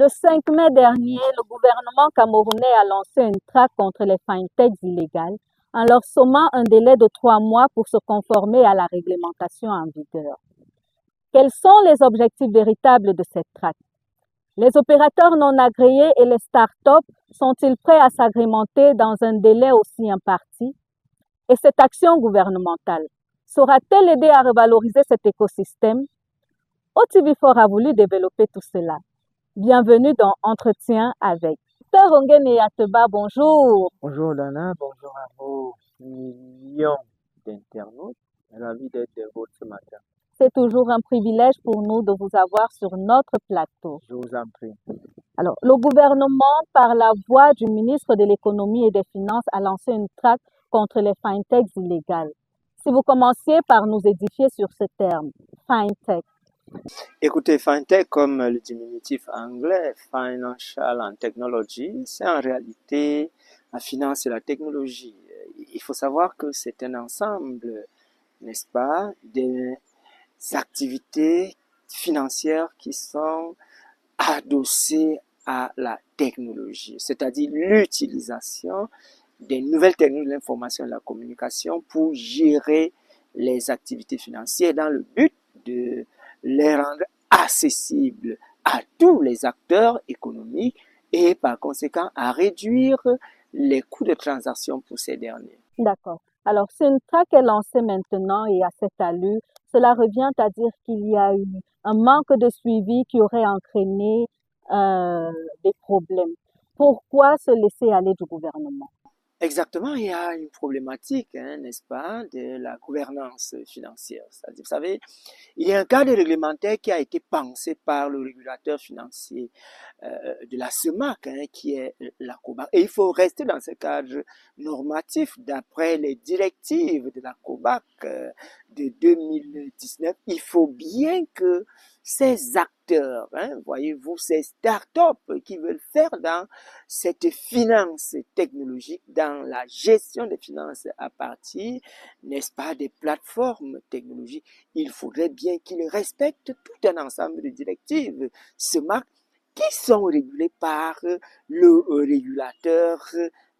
Le 5 mai dernier, le gouvernement camerounais a lancé une traque contre les fintechs illégales en leur sommant un délai de 3 mois pour se conformer à la réglementation en vigueur. Quels sont les objectifs véritables de cette traque? Les opérateurs non agréés et les startups sont-ils prêts à s'agrémenter dans un délai aussi imparti? Et cette action gouvernementale saura-t-elle aider à revaloriser cet écosystème? OTV4 a voulu développer tout cela. Bienvenue dans Entretien avec. Dr Ongene Yateba, bonjour. Bonjour Dana, bonjour à vos millions d'internautes. Ravi d'être de vous ce matin. C'est toujours un privilège pour nous de vous avoir sur notre plateau. Je vous en prie. Alors, le gouvernement, par la voix du ministre de l'Économie et des Finances, a lancé une traque contre les fintechs illégales. Si vous commenciez par nous édifier sur ce terme, fintech. Écoutez, fintech, comme le diminutif anglais, financial and technology, c'est en réalité la finance et la technologie. Il faut savoir que c'est un ensemble, n'est-ce pas, des activités financières qui sont adossées à la technologie, c'est-à-dire l'utilisation des nouvelles technologies de l'information et de la communication pour gérer les activités financières dans le but de les rendre accessibles à tous les acteurs économiques et par conséquent à réduire les coûts de transaction pour ces derniers. D'accord. Alors, si une traque est lancée maintenant et à cette allure, cela revient à dire qu'il y a eu un manque de suivi qui aurait entraîné des problèmes. Pourquoi se laisser aller du gouvernement? Exactement, il y a une problématique, n'est-ce pas, de la gouvernance financière. C'est-à-dire, vous savez, il y a un cadre réglementaire qui a été pensé par le régulateur financier de la CEMAC, qui est la COBAC. Et il faut rester dans ce cadre normatif d'après les directives de la COBAC de 2019. Il faut bien que ces acteurs, voyez-vous, ces startups qui veulent faire dans cette finance technologique, dans la gestion des finances à partir, n'est-ce pas, des plateformes technologiques, il faudrait bien qu'ils respectent tout un ensemble de directives CEMAC qui sont régulées par le régulateur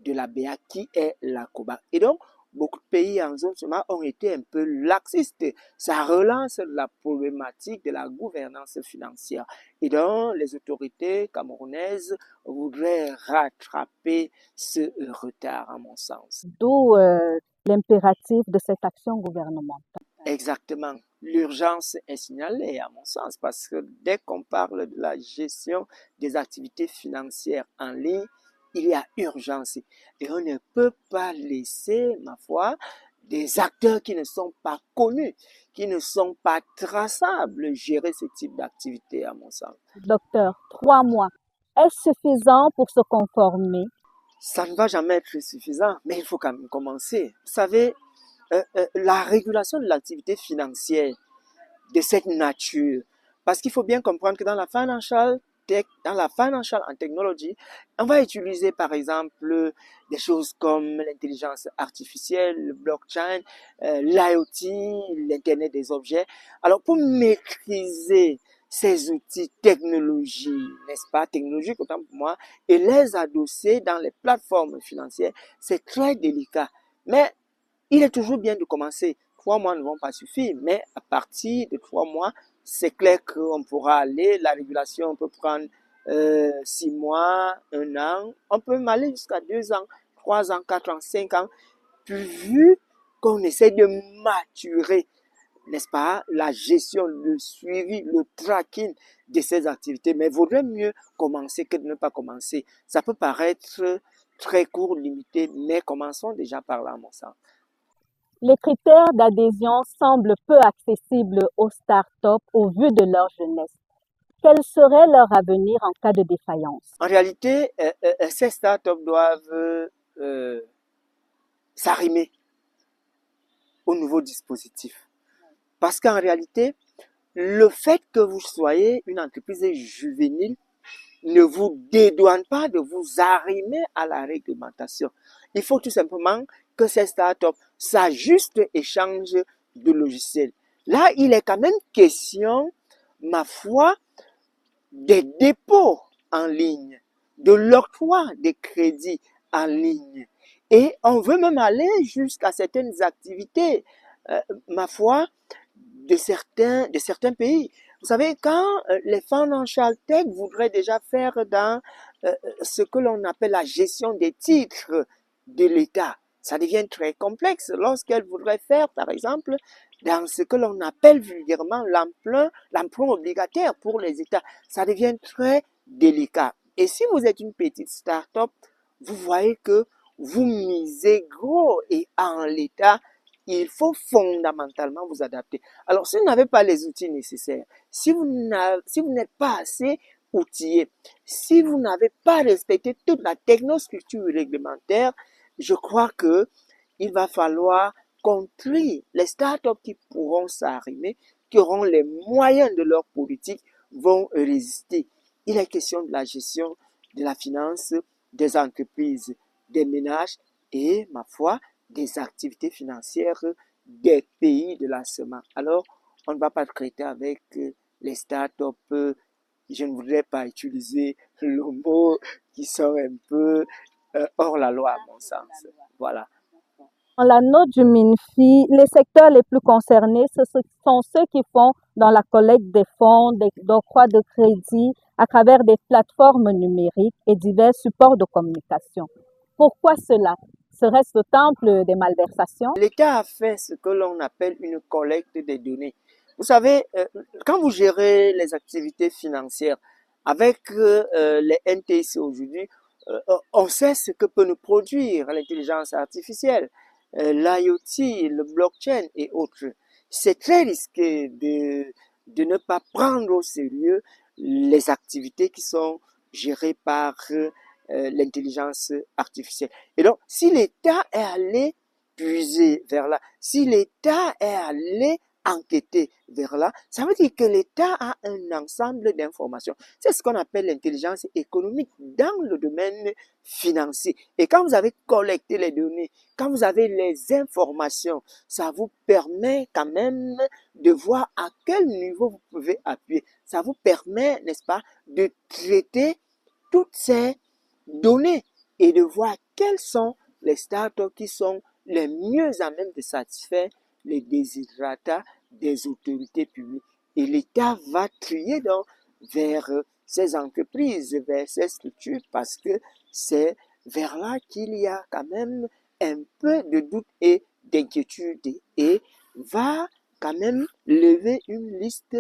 de la BA qui est la COBAC. Et donc, beaucoup de pays en zone CEMAC ont été un peu laxistes. Ça relance la problématique de la gouvernance financière. Et donc, les autorités camerounaises voudraient rattraper ce retard, à mon sens. D'où l'impératif de cette action gouvernementale. Exactement. L'urgence est signalée, à mon sens, parce que dès qu'on parle de la gestion des activités financières en ligne, il y a urgence. Et on ne peut pas laisser, ma foi, des acteurs qui ne sont pas connus, qui ne sont pas traçables, gérer ce type d'activité, à mon sens. Docteur, 3 mois, est-ce suffisant pour se conformer? Ça ne va jamais être suffisant, mais il faut quand même commencer. Vous savez, la régulation de l'activité financière de cette nature, parce qu'il faut bien comprendre que dans la financial and technology, on va utiliser par exemple des choses comme l'intelligence artificielle, le blockchain, l'IoT, l'internet des objets. Alors pour maîtriser ces outils technologie, n'est-ce pas, technologiques autant pour moi, et les adosser dans les plateformes financières, c'est très délicat. Mais il est toujours bien de commencer. 3 mois ne vont pas suffire, mais à partir de 3 mois, c'est clair qu'on pourra aller. La régulation peut prendre 6 mois, 1 an. On peut aller jusqu'à 2 ans, 3 ans, 4 ans, 5 ans, vu qu'on essaie de maturer, n'est-ce pas, la gestion, le suivi, le tracking de ces activités. Mais il vaudrait mieux commencer que de ne pas commencer. Ça peut paraître très court, limité, mais commençons déjà par là, à mon sens. Les critères d'adhésion semblent peu accessibles aux startups au vu de leur jeunesse. Quel serait leur avenir en cas de défaillance? En réalité, ces startups doivent s'arrimer au nouveau dispositif. Parce qu'en réalité, le fait que vous soyez une entreprise juvénile ne vous dédouane pas de vous arrimer à la réglementation. Il faut tout simplement que ces startups s'ajustent et changent de logiciel. Là, il est quand même question, ma foi, des dépôts en ligne, de l'octroi des crédits en ligne. Et on veut même aller jusqu'à certaines activités, ma foi, de certains pays. Vous savez, quand les financial tech voudraient déjà faire dans ce que l'on appelle la gestion des titres de l'État, ça devient très complexe lorsqu'elles voudraient faire, par exemple, dans ce que l'on appelle vulgairement l'emprunt obligataire pour les États. Ça devient très délicat. Et si vous êtes une petite start-up, vous voyez que vous misez gros et en l'État, il faut fondamentalement vous adapter. Alors, si vous n'avez pas les outils nécessaires, si vous n'êtes pas assez outillé, si vous n'avez pas respecté toute la technostructure réglementaire, je crois que il va falloir contrer les startups qui pourront s'arrimer, qui auront les moyens de leur politique, vont résister. Il est question de la gestion de la finance des entreprises, des ménages et, ma foi, des activités financières des pays de la semence. Alors, on ne va pas traiter avec les startups, je ne voudrais pas utiliser le mot qui sont un peu hors la loi à mon sens. Voilà. Dans la note du MINFI, les secteurs les plus concernés, ce sont ceux qui font dans la collecte des fonds, d'octroi de crédit à travers des plateformes numériques et divers supports de communication. Pourquoi cela? Serait-ce le temple des malversations? L'État a fait ce que l'on appelle une collecte des données. Vous savez, quand vous gérez les activités financières avec les NTC aujourd'hui, on sait ce que peut nous produire l'intelligence artificielle, l'IoT, le blockchain et autres. C'est très risqué de ne pas prendre au sérieux les activités qui sont gérées par l'intelligence artificielle. Et donc, si l'État est allé puiser vers là, si l'État est allé enquêter vers là, ça veut dire que l'État a un ensemble d'informations. C'est ce qu'on appelle l'intelligence économique dans le domaine financier. Et quand vous avez collecté les données, quand vous avez les informations, ça vous permet quand même de voir à quel niveau vous pouvez appuyer. Ça vous permet, n'est-ce pas, de traiter toutes ces données et de voir quelles sont les startups qui sont les mieux à même de satisfaire les desiderata des autorités publiques. Et l'État va trier donc vers ces entreprises, vers ces structures, parce que c'est vers là qu'il y a quand même un peu de doute et d'inquiétude et va quand même lever une liste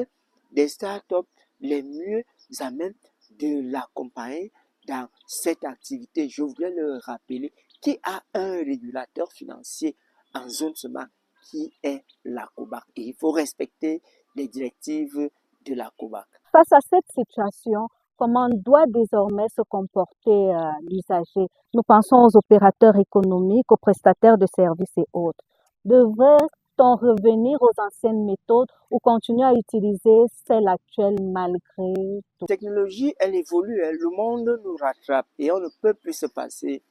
des startups les mieux à même de l'accompagner dans cette activité. Je voudrais le rappeler qui a un régulateur financier en zone SEMA qui est la COBAC. Et il faut respecter les directives de la COBAC. Face à cette situation, comment doit désormais se comporter l'usager? Nous pensons aux opérateurs économiques, aux prestataires de services et autres. Devrait-on revenir aux anciennes méthodes ou continuer à utiliser celles actuelles malgré tout? La technologie, elle évolue, le monde nous rattrape et on ne peut plus se passer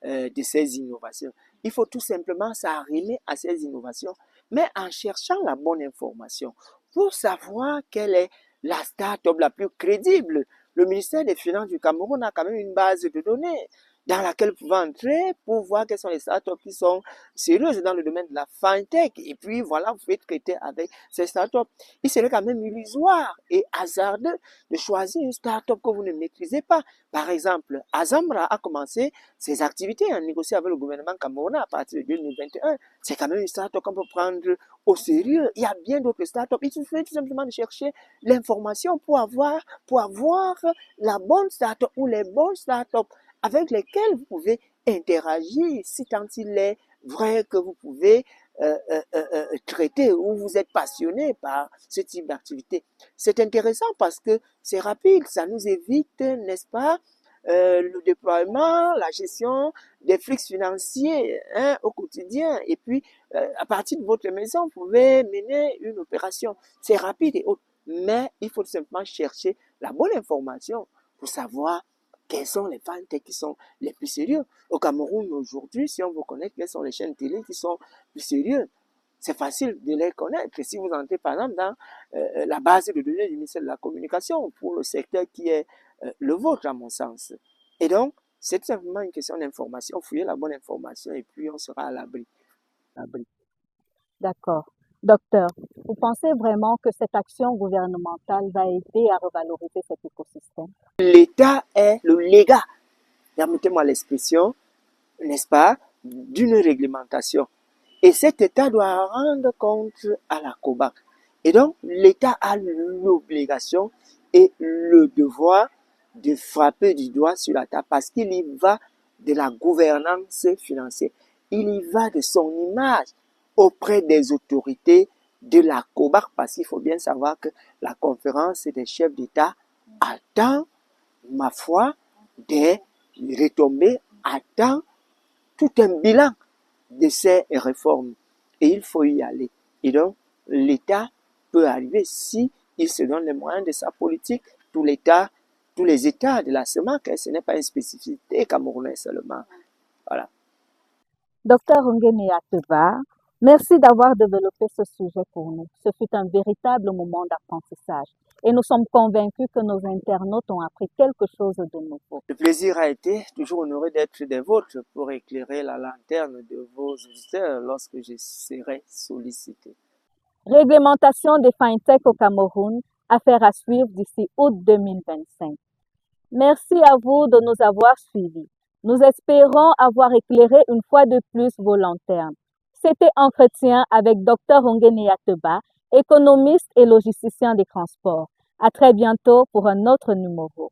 de ces innovations. Il faut tout simplement s'arrimer à ces innovations, mais en cherchant la bonne information pour savoir quelle est la start-up la plus crédible. Le ministère des Finances du Cameroun a quand même une base de données dans laquelle vous pouvez entrer pour voir quelles sont les startups qui sont sérieuses dans le domaine de la fintech. Et puis voilà, vous pouvez traiter avec ces startups. Il serait quand même illusoire et hasardeux de choisir une startup que vous ne maîtrisez pas. Par exemple, Azamra a commencé ses activités en négociant avec le gouvernement camerounais à partir de 2021. C'est quand même une startup qu'on peut prendre au sérieux. Il y a bien d'autres startups. Il suffit tout simplement de chercher l'information pour avoir la bonne startup ou les bonnes startups avec lesquelles vous pouvez interagir si tant il est vrai que vous pouvez traiter ou vous êtes passionné par ce type d'activité. C'est intéressant parce que c'est rapide, ça nous évite, n'est-ce pas, le déploiement, la gestion des flux financiers au quotidien. Et puis, à partir de votre maison, vous pouvez mener une opération. C'est rapide et autre. Mais il faut simplement chercher la bonne information pour savoir quels sont les fintechs qui sont les plus sérieux. Au Cameroun aujourd'hui, si on veut connaître quelles sont les chaînes télé qui sont plus sérieuses, c'est facile de les connaître. Si vous entrez par exemple dans la base de données du ministère de la Communication pour le secteur qui est le vôtre, à mon sens. Et donc, c'est simplement une question d'information. Fouillez la bonne information et puis on sera à l'abri. D'accord. Docteur, vous pensez vraiment que cette action gouvernementale va aider à revaloriser cet écosystème? L'État est le légat, permettez-moi l'expression, n'est-ce pas, d'une réglementation. Et cet État doit rendre compte à la COBAC. Et donc, l'État a l'obligation et le devoir de frapper du doigt sur la table parce qu'il y va de la gouvernance financière. Il y va de son image auprès des autorités de la COBAC parce qu'il faut bien savoir que la conférence des chefs d'État attend, ma foi, des retombées, attend tout un bilan de ces réformes. Et il faut y aller. Et donc, l'État peut arriver si il se donne les moyens de sa politique. Tous les États de la CEMAC, ce n'est pas une spécificité camerounaise seulement. Voilà. Docteur Ongene Ateba, merci d'avoir développé ce sujet pour nous. Ce fut un véritable moment d'apprentissage et nous sommes convaincus que nos internautes ont appris quelque chose de nouveau. Le plaisir a été toujours honoré d'être des vôtres pour éclairer la lanterne de vos auditeurs lorsque je serai sollicité. Réglementation des fintech au Cameroun, affaire à suivre d'ici août 2025. Merci à vous de nous avoir suivis. Nous espérons avoir éclairé une fois de plus vos lanternes. C'était Entretien avec Dr Ongene Ateba, économiste et logisticien des transports. À très bientôt pour un autre numéro.